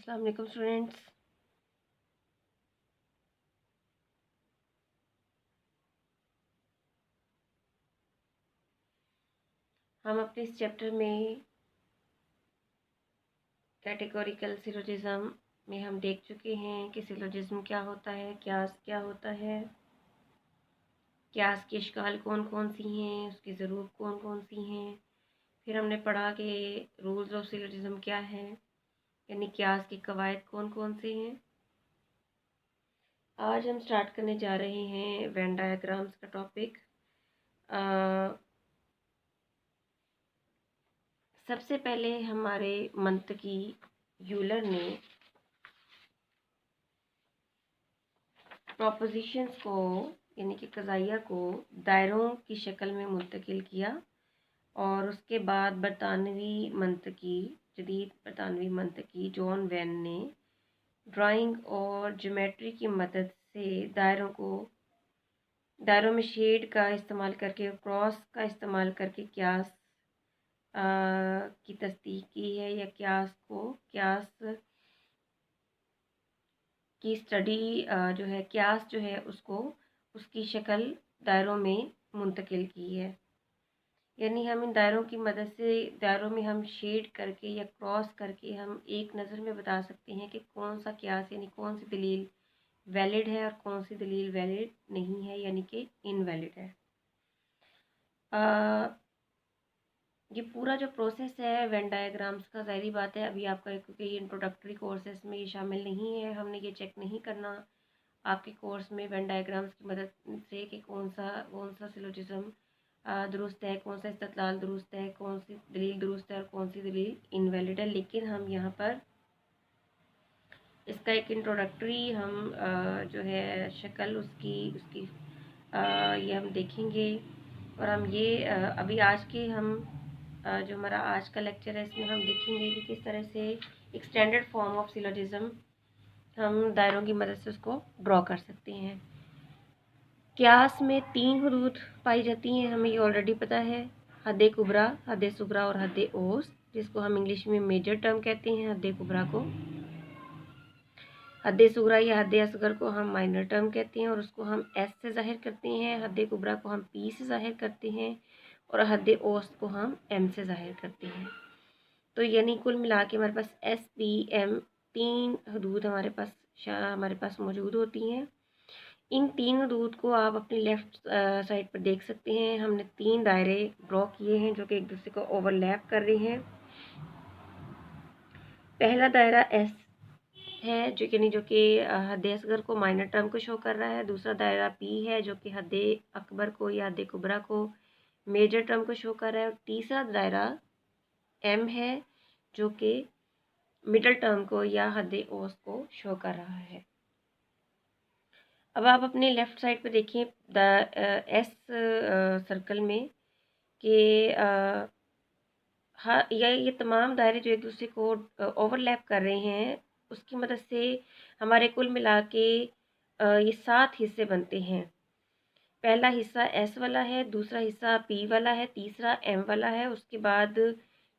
अस्सलाम वालेकुम स्टूडेंट्स। हम अपने इस चैप्टर में कैटेगोरिकल सिलोजिज्म में हम देख चुके हैं कि सिलोजिज्म क्या होता है, क्यास क्या होता है, क्यास की अशकाल कौन कौन सी हैं, उसकी ज़रूरत कौन कौन सी हैं। फिर हमने पढ़ा कि रूल्स ऑफ सिलोजिज्म क्या है, यानी क्यास के कवायद कौन कौन से हैं। आज हम स्टार्ट करने जा रहे हैं वेन डायग्राम्स का टॉपिक। सबसे पहले हमारे मंतकी यूलर ने प्रोपोजिशंस को यानी कि कज़ाइया को दायरों की शक्ल में मुंतकिल किया और उसके बाद जदीद बरतानवी मंतकी जॉन वेन ने ड्राइंग और ज्योमेट्री की मदद से दायरों में शेड का इस्तेमाल करके, क्रॉस का इस्तेमाल करके क्यास की तस्दीक की है, या क्यास की स्टडी क्यास जो है उसको उसकी शक्ल दायरों में मुंतकिल की है। यानी हम इन दायरों की मदद से दायरों में हम शेड करके या क्रॉस करके हम एक नज़र में बता सकते हैं कि कौन सा क्यास यानी कौन सी दलील वैलिड है और कौन सी दलील वैलिड नहीं है, यानी कि इनवैलिड है। ये पूरा जो प्रोसेस है वेन डायग्राम्स का, ज़ाहिर बात है अभी आपका, क्योंकि ये इंट्रोडक्टरी कोर्सेज में ये शामिल नहीं है, हमने ये चेक नहीं करना आपके कोर्स में वेन डायग्राम्स की मदद से कि कौन सा सिलोजिज्म दुरुस्त है, कौन सा इस्तदलाल दुरुस्त है, कौन सी दलील दुरुस्त है और कौन सी दलील इनवैलिड है। लेकिन हम यहाँ पर इसका एक इंट्रोडक्टरी हम जो है शक्ल उसकी उसकी ये हम देखेंगे। और हम ये अभी आज के हम जो हमारा आज का लेक्चर है इसमें हम देखेंगे कि किस तरह से एक स्टैंडर्ड फॉर्म ऑफ सिलोजिज्म हम दायरों की मदद से उसको ड्रॉ कर सकते हैं। क्यास में 3 हुदूद पाई जाती हैं, हमें ये ऑलरेडी पता है। हद कुबरा, हद सुगरा और हद ओस, जिसको हम इंग्लिश में मेजर टर्म कहते हैं। हद कुबरा को, हद सुगरा या हद असगर को हम माइनर टर्म कहते हैं और उसको हम एस से ज़ाहिर करते हैं। हद कुबरा को हम पी से ज़ाहिर करते हैं और हद ओस को हम एम से ज़ाहिर करते हैं। तो यानी कुल मिला के हमारे पास एस पी एम 3 हदूद हमारे पास मौजूद होती हैं। इन 3 हदूद को आप अपनी लेफ़्ट साइड पर देख सकते हैं। हमने 3 दायरे ड्रॉ किए हैं जो कि एक दूसरे को ओवरलैप कर रहे हैं। पहला दायरा एस है जो कि हद असगर को माइनर टर्म को शो कर रहा है। दूसरा दायरा पी है जो कि हद अकबर को या हद कुबरा को मेजर टर्म को शो कर रहा है। और तीसरा दायरा एम है जो कि मिडल टर्म को या हद ओस को शो कर रहा है। अब आप अपने लेफ़्ट साइड पे देखिए एस सर्कल में कि हाँ, ये तमाम दायरे जो एक दूसरे को ओवरलैप कर रहे हैं, उसकी मदद से हमारे कुल मिला के ये 7 हिस्से बनते हैं। पहला हिस्सा एस वाला है, दूसरा हिस्सा पी वाला है, तीसरा एम वाला है, उसके बाद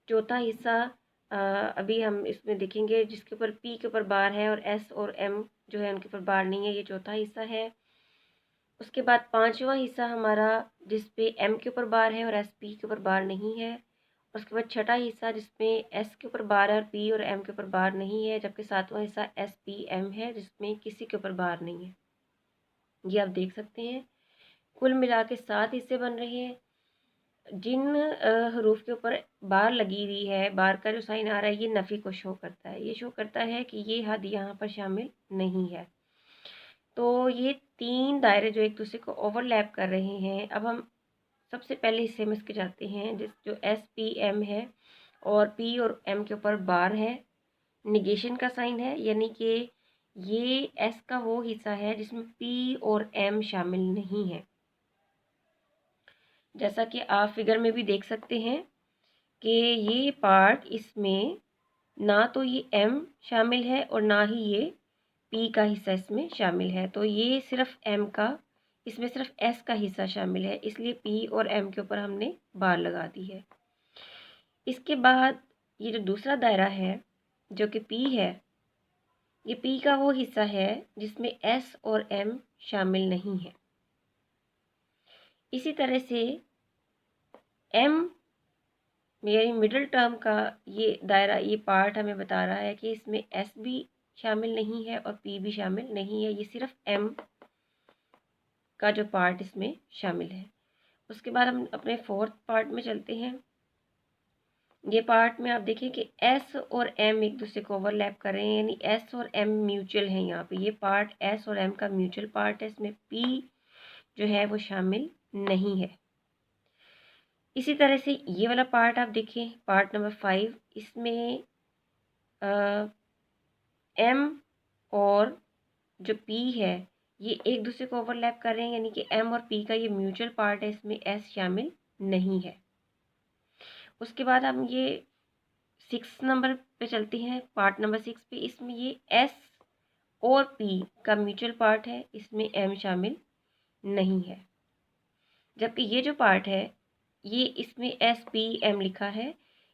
चौथा हिस्सा अभी हम इसमें देखेंगे जिसके ऊपर पी के ऊपर बार है और एस और एम जो है उनके ऊपर बार नहीं है, ये चौथा हिस्सा है। उसके बाद पांचवा हिस्सा हमारा जिस पे एम के ऊपर बार है और एस पी के ऊपर बार नहीं है। उसके बाद छठा हिस्सा जिसमें एस के ऊपर बार है और पी और एम के ऊपर बार नहीं है, जबकि सातवां हिस्सा एस पी एम है जिसमें किसी के ऊपर बार नहीं है। ये आप देख सकते हैं कुल मिला के 7 हिस्से बन रहे हैं। जिन हरूफ के ऊपर बार लगी हुई है, बार का जो साइन आ रहा है, ये नफ़ी को शो करता है। ये शो करता है कि ये हद यहाँ पर शामिल नहीं है। तो ये 3 दायरे जो एक दूसरे को ओवरलैप कर रहे हैं। अब हम सबसे पहले हिस्से में इसके जाते हैं जो एस पी एम है और पी और एम के ऊपर बार है, निगेशन का साइन है, यानी कि ये एस का वो हिस्सा है जिसमें पी और एम शामिल नहीं है। जैसा कि आप फिगर में भी देख सकते हैं कि ये पार्ट इसमें ना तो ये एम शामिल है और ना ही ये पी का हिस्सा इसमें शामिल है। तो ये सिर्फ एम का, इसमें सिर्फ एस का हिस्सा शामिल है, इसलिए पी और एम के ऊपर हमने बार लगा दी है। इसके बाद ये जो दूसरा दायरा है जो कि पी है, ये पी का वो हिस्सा है जिसमें एस और एम शामिल नहीं है। इसी तरह से एम यानी मिडिल टर्म का ये दायरा, ये पार्ट हमें बता रहा है कि इसमें एस भी शामिल नहीं है और पी भी शामिल नहीं है, ये सिर्फ एम का जो पार्ट इसमें शामिल है। उसके बाद हम अपने फोर्थ पार्ट में चलते हैं। ये पार्ट में आप देखिए कि एस और एम एक दूसरे को ओवरलैप कर रहे हैं, यानी एस और एम म्यूचुअल हैं। यहाँ पे ये पार्ट एस और एम का म्यूचुअल पार्ट है, इसमें पी जो है वो शामिल नहीं है। इसी तरह से ये वाला पार्ट आप देखिए, पार्ट नंबर 5, इसमें एम और जो पी है ये एक दूसरे को ओवरलैप कर रहे हैं, यानी कि एम और पी का ये म्यूचुअल पार्ट है, इसमें एस शामिल नहीं है। उसके बाद हम ये 6 नंबर पे चलते हैं, पार्ट नंबर 6 पे। इसमें ये एस और पी का म्यूचुअल पार्ट है, इसमें एम शामिल नहीं है। जबकि ये जो पार्ट है ये इसमें एस पी एम लिखा है,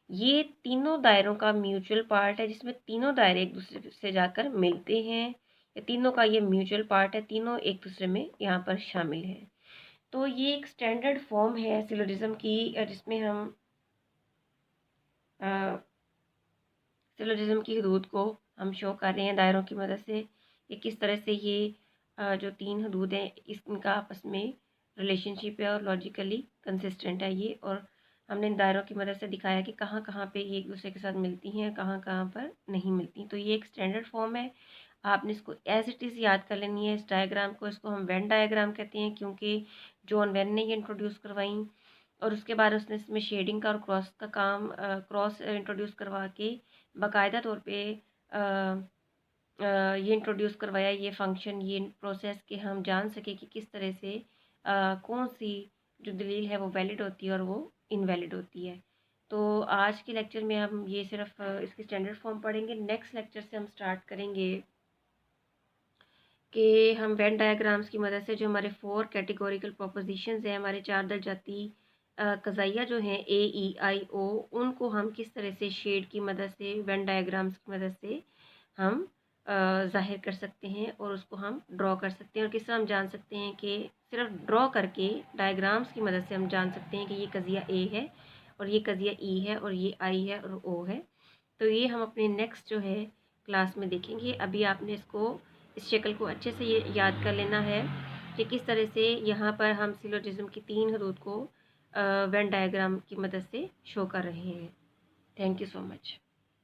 ये तीनों दायरों का म्यूचुअल पार्ट है, जिसमें तीनों दायरे एक दूसरे से जाकर मिलते हैं। ये तीनों का ये म्यूचुअल पार्ट है, तीनों एक दूसरे में यहाँ पर शामिल हैं। तो ये एक स्टैंडर्ड फॉर्म है सिलोजिज्म की, जिसमें हम सिलोजिज्म की हदूद को हम शो कर रहे हैं दायरों की मदद से, कि किस तरह से ये जो 3 हदूद हैं इनका आपस में रिलेशनशिप है और लॉजिकली कंसिस्टेंट है ये। और हमने इन दायरों की मदद से दिखाया कि कहाँ कहाँ पे ये एक दूसरे के साथ मिलती हैं, कहाँ कहाँ पर नहीं मिलती। तो ये एक स्टैंडर्ड फॉर्म है, आपने इसको एज इट इज़ याद कर लेनी है। इस डायग्राम को, इसको हम वेन डायग्राम कहते हैं, क्योंकि जॉन वेन ने ये इंट्रोड्यूस करवाई और उसके बाद उसने इसमें शेडिंग का और क्रॉस का काम, क्रॉस इंट्रोड्यूस करवा के बाकायदा तौर पे ये इंट्रोड्यूस करवाया, ये फंक्शन, ये प्रोसेस, कि हम जान सके कि किस तरह से कौन सी जो दलील है वो वैलिड होती है और वो इनवैलिड होती है। तो आज के लेक्चर में हम ये सिर्फ इसकी स्टैंडर्ड फॉर्म पढ़ेंगे। नेक्स्ट लेक्चर से हम स्टार्ट करेंगे कि हम वेन डायग्राम्स की मदद से जो हमारे 4 कैटेगोरिकल प्रोपोजिशंस हैं, हमारे 4 दरजाती कज़ाइया जो हैं ए ई आई ओ, उनको हम किस तरह से शेड की मदद से, वेन डायग्राम्स की मदद से हम ज़ाहिर कर सकते हैं और उसको हम ड्रॉ कर सकते हैं। और किस तरह हम जान सकते हैं कि सिर्फ ड्रॉ करके डायग्राम्स की मदद से हम जान सकते हैं कि ये कज़िया ए है और ये कज़िया ई है और ये आई है और ओ है। तो ये हम अपने नेक्स्ट जो है क्लास में देखेंगे। अभी आपने इसको, इस शक्ल को अच्छे से ये याद कर लेना है कि किस तरह से यहाँ पर हम सिलोजिज्म की 3 हदूद को वेन डायग्राम की मदद से शो कर रहे हैं। Thank you so much.